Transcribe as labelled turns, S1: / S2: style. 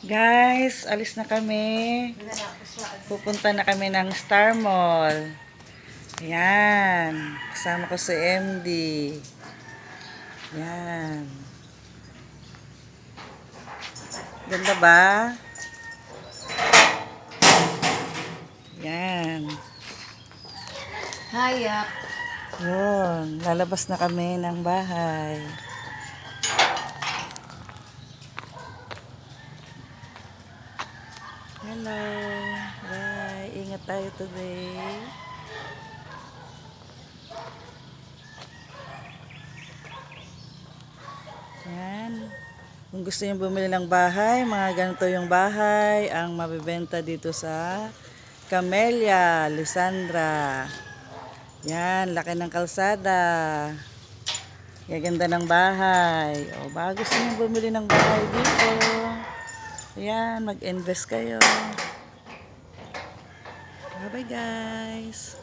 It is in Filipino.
S1: Guys, alis na kami. Pupunta na kami ng Star Mall. Ayan. Kasama ko si MD. Ayan. Ganda ba? Ayan.
S2: Hayak.
S1: Yun. Lalabas na kami ng bahay. Hello. Bye. Ingat tayo today. Yan. Kung gusto nyo bumili ng bahay, mga ganito yung bahay ang mabibenta dito sa Camellia, Lisandra. Yan, laki ng kalsada. Gaganda ng bahay. O, baka gusto nyo bumili ng bahay dito. Ayan, mag-invest kayo. Bye-bye guys.